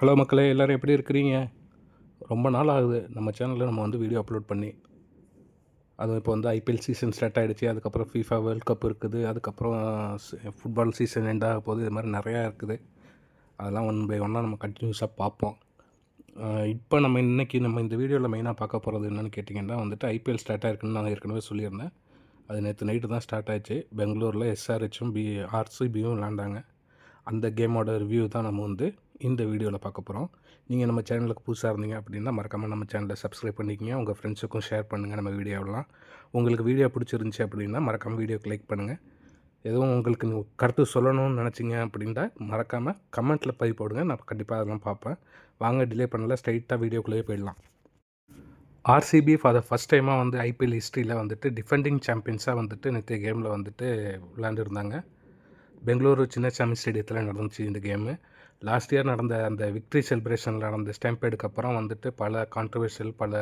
Hello மக்களே, எல்லோரும் எப்படி இருக்கிறீங்க? ரொம்ப நாள் ஆகுது நம்ம சேனலில் நம்ம வந்து வீடியோ அப்லோட் பண்ணி. அதுவும் இப்போ வந்து ஐபிஎல் சீசன் ஸ்டார்ட் ஆகிடுச்சு. அதுக்கப்புறம் FIFA வேர்ல்ட் கப் இருக்குது. அதுக்கப்புறம் ஃபுட்பால் சீசன் எண்ட் ஆக போகுது. இது மாதிரி நிறையா இருக்குது. அதெல்லாம் ஒன் பை ஒன்னாக நம்ம கண்டினியூஸாக பார்ப்போம். இப்போ நம்ம இன்றைக்கி இந்த வீடியோவில் மெயினாக பார்க்க போகிறது என்னென்னு கேட்டிங்கன்னா வந்துட்டு ஐபிஎல் ஸ்டார்ட் ஆகிருக்குன்னு நான் ஏற்கனவே சொல்லியிருந்தேன். அது நேற்று நைட்டு தான் ஸ்டார்ட் ஆகிடுச்சு. பெங்களூரில் எஸ்ஆர்ஹெச்சும் ஆர்சிபியும் விளாண்டாங்க. அந்த கேமோட ரிவ்யூ தான் நம்ம வந்து இந்த வீடியோவில் பார்க்க போகிறோம். நீங்கள் நம்ம சேனலுக்கு புதுசாக இருந்தீங்க அப்படின்னா மறக்காமல் நம்ம சேனலை சப்ஸ்கிரைப் பண்ணிக்கங்க. உங்கள் ஃப்ரெண்ட்ஸுக்கும் ஷேர் பண்ணுங்கள் நம்ம வீடியோவெலாம். உங்களுக்கு வீடியோ பிடிச்சிருந்துச்சி அப்படின்னா மறக்காமல் வீடியோக்கு லைக் பண்ணுங்கள். எதுவும் உங்களுக்கு கருத்து சொல்லணும்னு நினச்சிங்க அப்படின்னா மறக்காமல் கமெண்ட்டில் பதிவு போடுங்க. நான் கண்டிப்பாக அதெல்லாம் பார்ப்பேன். வாங்க டிலே பண்ணல, ஸ்ட்ரைட்டாக வீடியோக்குள்ளேயே போயிடலாம். ஆர்சிபி ஃபார் த ஃபஸ்ட் டைமாக வந்து ஐபிஎல் ஹிஸ்ட்ரியில் வந்துட்டு டிஃபெண்டிங் சாம்பியன்ஸாக வந்துட்டு நேற்று கேமில் வந்துட்டு விளையாண்டுருந்தாங்க. பெங்களூரு சின்னசாமி ஸ்டேடியத்தில் நடந்துச்சு இந்த கேமு. லாஸ்ட் இயர் நடந்த அந்த விக்ட்ரி செலிப்ரேஷனில் நடந்த ஸ்டாம்பேடுக்கு அப்புறம் வந்துட்டு பல கான்ட்ரவர்ஷியல், பல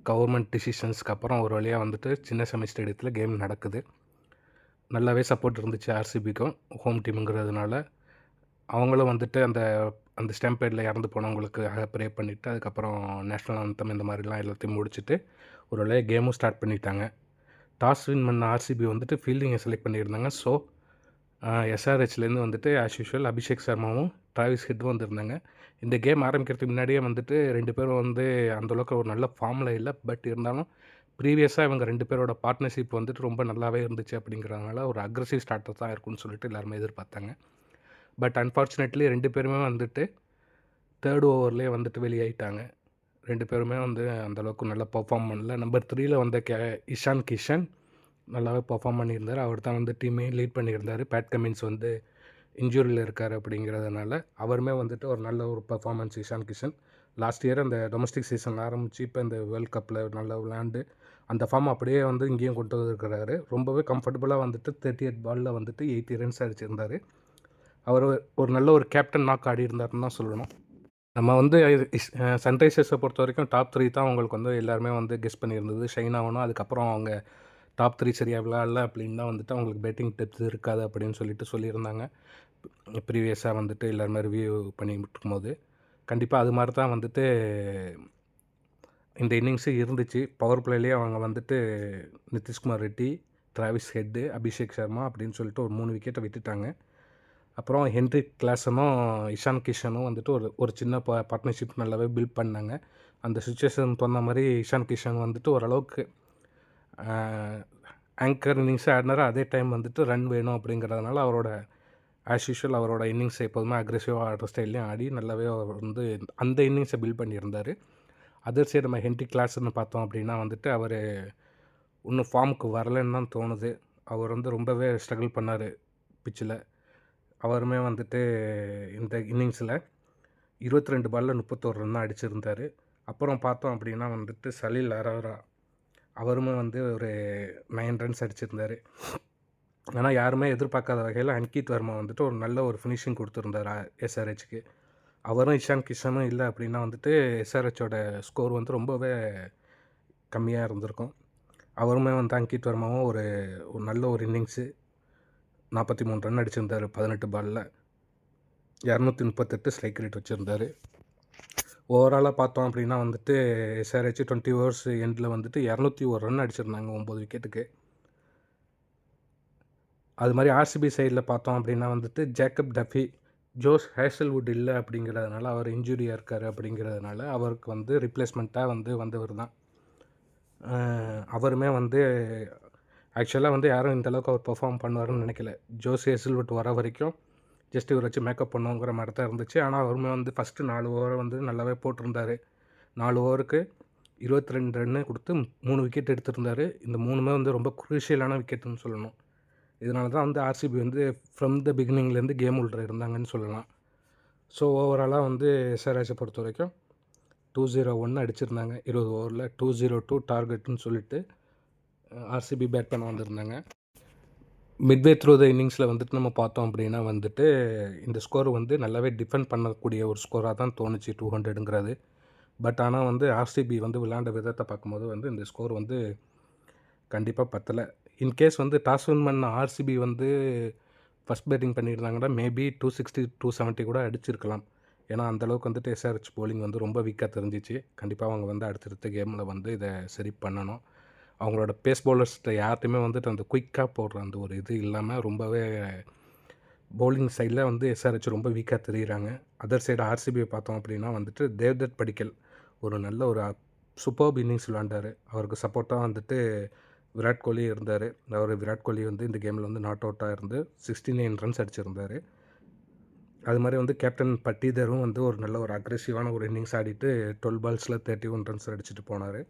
கவர்மெண்ட் டிசிஷன்ஸ்க்கு அப்புறம் ஒரு வழியாக வந்துட்டு சின்னசாமி ஸ்டேடியத்தில் கேம் நடக்குது. நல்லாவே சப்போர்ட் இருந்துச்சு ஆர்சிபிக்கும், ஹோம் டீமுங்கிறதுனால. அவங்களும் வந்துட்டு அந்த அந்த ஸ்டாம்பேடில் இறந்து போனவங்களுக்கு ப்ரே பண்ணிவிட்டு அதுக்கப்புறம் நேஷ்னல் ஆந்தம் இந்த மாதிரிலாம் எல்லாத்தையும் முடிச்சுட்டு ஒரு வழியாக கேமும் ஸ்டார்ட் பண்ணிட்டாங்க. டாஸ் வின் பண்ண ஆர்சிபி வந்துட்டு ஃபீல்டிங்கை செலக்ட் பண்ணியிருந்தாங்க. ஸோ எஸ்ஆர்ஹெச்லேருந்து வந்துட்டு ஆஸ் யூஷுவல் அபிஷேக் சர்மாவும் டிராவிஸ் ஹெட்டும் வந்திருந்தாங்க. இந்த கேம் ஆரம்பிக்கிறதுக்கு முன்னாடியே வந்துட்டு 2 பேரும் வந்து அந்தளவுக்கு ஒரு நல்ல ஃபார்மில் இல்லை. பட் இருந்தாலும் ப்ரீவியஸாக இவங்க 2 பேரோட பார்ட்னர்ஷிப் வந்துட்டு ரொம்ப நல்லாவே இருந்துச்சு. அப்படிங்கிறதுனால ஒரு அக்ரெசிவ் ஸ்டார்டர் தான் இருக்குன்னு சொல்லிட்டு எல்லாருமே எதிர்பார்த்தாங்க. பட் அன்ஃபார்ச்சுனேட்லி 2 பேருமே வந்துட்டு 3rd ஓவர்லேயே வந்துட்டு வெளியாயிட்டாங்க. 2 பேருமே வந்து அந்தளவுக்கு நல்லா பர்ஃபார்ம் பண்ணல. நம்பர் 3ல் வந்த இஷான் கிஷன் நல்லாவே பர்ஃபார்ம் பண்ணியிருந்தார். அவர் தான் வந்து டீமே லீட் பண்ணியிருந்தார். பேட் கமின்ஸ் வந்து இன்ஜூரியில் இருக்கார். அப்படிங்கிறதுனால அவருமே வந்துட்டு ஒரு நல்ல ஒரு performance Ishan Kishan. Last year அந்த டொமஸ்டிக் சீசன் ஆரம்பித்து இப்போ இந்த வேர்ல்ட் கப்பில் நல்லா விளையாண்டு அந்த ஃபார்ம் அப்படியே வந்து இங்கேயும் கொண்டு வந்திருக்கிறாரு. ரொம்பவே கம்ஃபர்டபுளாக வந்துட்டு 38 பாலில் வந்துட்டு 80 ரன்ஸ் அடிச்சிருந்தார். அவர் ஒரு நல்ல ஒரு கேப்டன் நாக் ஆடி இருந்தாருன்னு தான் சொல்லணும். நம்ம வந்து சன்ரைசர்ஸை பொறுத்த வரைக்கும் டாப் 3 தான் அவங்களுக்கு வந்து எல்லாருமே வந்து கெஸ் பண்ணியிருந்தது. ஷைன் ஆகணும், அதுக்கப்புறம் அவங்க டாப் 3 சரியாக விளையாடல அப்படின்னா வந்துட்டு அவங்களுக்கு பேட்டிங் டெப்த் இருக்காது அப்படின்னு சொல்லியிருந்தாங்க. ப்ரீவியஸாக வந்துட்டு எல்லாருமே ரிவ்யூ பண்ணிட்டு இருக்கும்போது கண்டிப்பாக அது மாதிரி தான் வந்துட்டு இந்த இன்னிங்ஸு இருந்துச்சு. பவர் பிளேலேயே அவங்க வந்துட்டு நிதிஷ்குமார் ரெட்டி, டிராவிஸ் ஹெட்டு, அபிஷேக் சர்மா அப்படின்னு சொல்லிட்டு ஒரு 3 விக்கெட்டை விட்டுட்டாங்க. அப்புறம் ஹென்ரிக் கிளாசனும் இஷான் கிஷனும் வந்துட்டு ஒரு சின்ன பார்ட்னர்ஷிப் நல்லாவே பில்ட் பண்ணாங்க. அந்த சுச்சுவேஷன் தகுந்த மாதிரி இஷான் கிஷன் வந்துட்டு ஓரளவுக்கு ஆங்கர் இன்னிங்ஸை ஆடினார். அதே டைம் வந்துட்டு ரன் வேணும் அப்படிங்கிறதுனால அவரோட ஆஸ் யூஷுவல் அவரோட இன்னிங்ஸை எப்போதுமே அக்ரெசிவாக ஆடுற ஸ்டைல்லையும் ஆடி நல்லாவே அவர் வந்து அந்த இன்னிங்ஸை பில்ட் பண்ணியிருந்தார். அதர் சைடு நம்ம ஹென்ரிக் கிளாஸ்ன்னு பார்த்தோம் அப்படின்னா வந்துட்டு அவர் இன்னும் ஃபார்முக்கு வரலன்னு தான் தோணுது. அவர் வந்து ரொம்பவே ஸ்ட்ரகிள் பண்ணார் பிச்சில். அவருமே வந்துட்டு இந்த இன்னிங்ஸில் 22 பாலில் 31 ரன் தான் அடிச்சிருந்தார். அப்புறம் பார்த்தோம் அப்படின்னா வந்துட்டு சலீல் அரோரா அவருமே வந்து ஒரு 9 ரன்ஸ் அடிச்சிருந்தார். ஆனால் யாருமே எதிர்பார்க்காத வகையில் அன்கித் வர்மா வந்துட்டு ஒரு நல்ல ஒரு ஃபினிஷிங் கொடுத்துருந்தார் எஸ்ஆர்ஹெச்சுக்கு. அவரும் இஷான் கிஷனும் இல்லை அப்படின்னா வந்துட்டு எஸ்ஆர்ஹெச்சோட ஸ்கோர் வந்து ரொம்பவே கம்மியாக இருந்திருக்கும். அவருமே வந்து அன்கித் வர்மாவும் ஒரு நல்ல ஒரு இன்னிங்ஸு 43 ரன் அடிச்சிருந்தார் 18 பாலில். 238 ஸ்ட்ரைக் ரேட் வச்சுருந்தார். ஓவராலாக பார்த்தோம் அப்படின்னா வந்துட்டு எஸ்ஆர்ஹெச் 20 ஓவர்ஸ் எண்டில் வந்துட்டு 201 ரன் அடிச்சிருந்தாங்க 9 விக்கெட்டுக்கு. அது மாதிரி ஆர்சிபி சைடில் பார்த்தோம் அப்படின்னா வந்துட்டு ஜேக்கப் டஃபி, ஜோஸ் ஹேசல்வுட் இல்லை அப்படிங்கிறதுனால அவர் இன்ஜுரியாக இருக்கார். அப்படிங்கிறதுனால அவருக்கு வந்து ரிப்ளேஸ்மெண்ட்டாக வந்தவர் தான். அவருமே வந்து ஆக்சுவலாக வந்து யாரும் இந்தளவுக்கு அவர் பெர்ஃபார்ம் பண்ணுவார்னு நினைக்கல. ஜோஸ் ஹேசல்வுட் வர வரைக்கும் ஜஸ்ட் இவர் வச்சு மேக்கப் பண்ணுங்கிற மாதிரி தான் இருந்துச்சு. ஆனால் அவருமே வந்து ஃபஸ்ட்டு 4 ஓவரை வந்து நல்லாவே போட்டிருந்தார். 4 ஓவருக்கு 22 ரன்னு கொடுத்து 3 விக்கெட் எடுத்திருந்தார். இந்த 3மே வந்து ரொம்ப குரூஷியலான விக்கெட்டுன்னு சொல்லணும். இதனால தான் வந்து ஆர்சிபி வந்து ஃப்ரம் த பிகினிங்லேருந்து கேம் உள்ள இருந்தாங்கன்னு சொல்லலாம். ஸோ ஓவராலாக வந்து எஸ்ஆர்ஹெச்சை பொறுத்த வரைக்கும் 201 அடிச்சிருந்தாங்க 20 ஓவரில். 202 டார்கெட்டுன்னு சொல்லிட்டு ஆர்சிபி பேட் பண்ண வந்திருந்தாங்க. மிட்வே த்ரூ த இன்னிங்ஸில் வந்துட்டு நம்ம பார்த்தோம் அப்படின்னா வந்துட்டு இந்த ஸ்கோர் வந்து நல்லாவே டிஃபெண்ட் பண்ணக்கூடிய ஒரு ஸ்கோராக தான் தோணுச்சு 200ங்கிறது. பட் ஆனால் வந்து ஆர்சிபி வந்து விளையாண்ட விதத்தை பார்க்கும்போது வந்து இந்த ஸ்கோர் வந்து கண்டிப்பாக பத்தலை. இன்கேஸ் வந்து டாஸ் வின் பண்ண ஆர்சிபி வந்து ஃபஸ்ட் பேட்டிங் பண்ணியிருந்தாங்கன்னா மேபி 260 270 கூட அடிச்சிருக்கலாம். ஏன்னா அந்தளவுக்கு வந்துட்டு எஸ்ஆர்ஹெச் போலிங் வந்து ரொம்ப வீக்காக தெரிஞ்சிச்சு. கண்டிப்பாக அவங்க வந்து அடுத்தடுத்த கேமில் வந்து இதை சரி பண்ணணும். அவங்களோட பேஸ் பவுலர்ஸ்கிட்ட யார்ட்டையுமே வந்துட்டு அந்த குயிக்காக போடுற அந்த ஒரு இது இல்லாமல் ரொம்பவே பவுலிங் சைடில் வந்து எஸ்ஆர்ஹெச் ரொம்ப வீக்காக தெரியுறாங்க. அதர் சைடு ஆர்சிபியை பார்த்தோம் அப்படின்னா வந்துட்டு தேவ்தத் படிக்கல் ஒரு நல்ல ஒரு சூப்பர்ப் இன்னிங்ஸ் விளாண்டார். அவருக்கு சப்போர்ட்டாக வந்துட்டு விராட் கோலி இருந்தார். விராட் கோலி வந்து இந்த கேமில் வந்து நாட் அவுட்டாக இருந்து 69 ரன்ஸ் அடிச்சிருந்தார். அது மாதிரி வந்து கேப்டன் பட்டிதரும் வந்து ஒரு நல்ல ஒரு அக்ரெசிவான ஒரு இன்னிங்ஸ் ஆடிட்டு 12 பால்ஸில் 31 ரன்ஸ் அடிச்சுட்டு போனார்.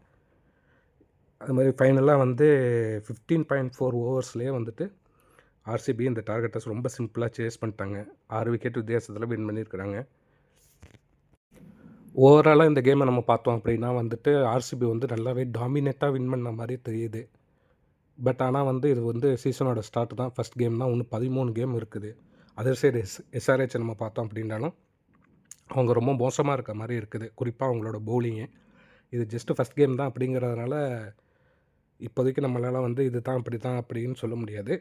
அது மாதிரி ஃபைனலாக வந்து 15.4 ஓவர்ஸ்லேயே வந்துட்டு ஆர்சிபி இந்த டார்கெட்டை ரொம்ப சிம்பிளாக சேஸ் பண்ணிட்டாங்க. 6 விக்கெட் வித்தியாசத்தில் வின் பண்ணியிருக்கிறாங்க. ஓவராலாக இந்த கேமை நம்ம பார்த்தோம் அப்படின்னா வந்துட்டு ஆர்சிபி வந்து நல்லாவே டாமினேட்டாக வின் பண்ண மாதிரி தெரியுது. பட் ஆனால் வந்து இது வந்து சீசனோட ஸ்டார்ட் தான், ஃபஸ்ட் கேம் தான், இன்னும் 13 கேம் இருக்குது. அதர் சைடு எஸ்ஆர்ஹெச் நம்ம பார்த்தோம் அப்படின்னாலும் அவங்க ரொம்ப மோசமாக இருக்க மாதிரி இருக்குது, குறிப்பாக அவங்களோட பவுலிங்கு. இது ஜஸ்ட்டு ஃபஸ்ட் கேம் தான் அப்படிங்கிறதுனால இப்போதைக்கு நம்மளால் வந்து இது தான் அப்படி தான் அப்படின்னு சொல்ல முடியாது.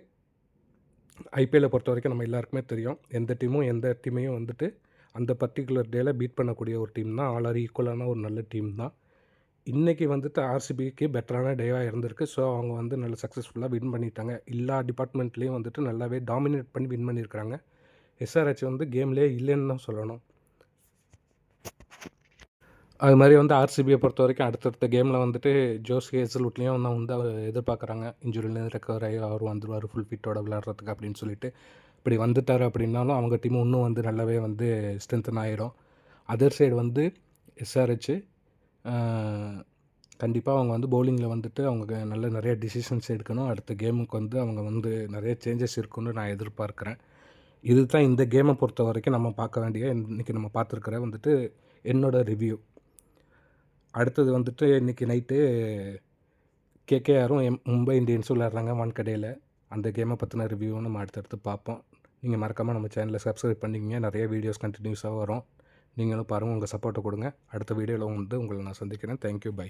ஐபிஎல்லை பொறுத்த வரைக்கும் நம்ம எல்லாருக்குமே தெரியும், எந்த டீமையும் வந்துட்டு அந்த பர்டிகுலர் டேயில் பீட் பண்ணக்கூடிய ஒரு டீம் தான். ஆல் ஆர் ஈக்குவலான ஒரு நல்ல டீம் தான். இன்றைக்கி வந்துட்டு ஆர்சிபிக்கு பெட்டரான டேவாக இருந்திருக்கு. ஸோ அவங்க வந்து நல்ல சக்ஸஸ்ஃபுல்லாக வின் பண்ணிட்டாங்க. எல்லா டிபார்ட்மெண்ட்லேயும் வந்துட்டு நல்லாவே டாமினேட் பண்ணி வின் பண்ணியிருக்கிறாங்க. எஸ்ஆர்ஹெச் வந்து கேம்லேயே இல்லைன்னு தான் சொல்லணும். அது மாதிரி வந்து ஆர்சிபியை பொறுத்த வரைக்கும் அடுத்தடுத்த கேமில் வந்துட்டு ஜோஸ் ஹேசல்வுட்லேயும் வந்து எதிர்பார்க்குறாங்க, இன்ஜுரியிலேருந்து ரெக்கவர் ஆகி அவர் வந்துடுவார் ஃபுல் ஃபிட்டோட விளையாடுறதுக்கு அப்படின்னு சொல்லிட்டு. இப்படி வந்துட்டார் அப்படின்னாலும் அவங்க டீம் இன்னும் வந்து நல்லாவே வந்து ஸ்ட்ரென்தன் ஆகிடும். அதர் சைடு வந்து எஸ்ஆர்ஹெச் கண்டிப்பாக அவங்க வந்து பவுலிங்கில் வந்துட்டு அவங்க நிறைய டிசிஷன்ஸ் எடுக்கணும். அடுத்த கேமுக்கு வந்து அவங்க வந்து நிறைய சேஞ்சஸ் இருக்குன்னு நான் எதிர்பார்க்குறேன். இது தான் இந்த கேமை பொறுத்த வரைக்கும் நம்ம பார்க்க வேண்டிய இன்றைக்கி நம்ம பார்த்துருக்கிற வந்துட்டு என்னோடய ரிவ்யூ. அடுத்தது வந்துட்டு இன்றைக்கி நைட்டு கேகேஆரும் மும்பை இந்தியன்ஸும் விளையாடுறாங்க வான்கடையில். அந்த கேமை பற்றின ரிவ்யூவும் நம்ம அடுத்தடுத்து பார்ப்போம். நீங்கள் மறக்காமல் நம்ம சேனலை சப்ஸ்கிரைப் பண்ணிக்கிங்க. நிறைய வீடியோஸ் கண்டினியூஸாக வரும். நீங்களும் பாருங்கள், உங்கள் சப்போர்ட்டை கொடுங்க. அடுத்த வீடியோவில் வந்து உங்களை நான் சந்திக்கிறேன். Thank you, by.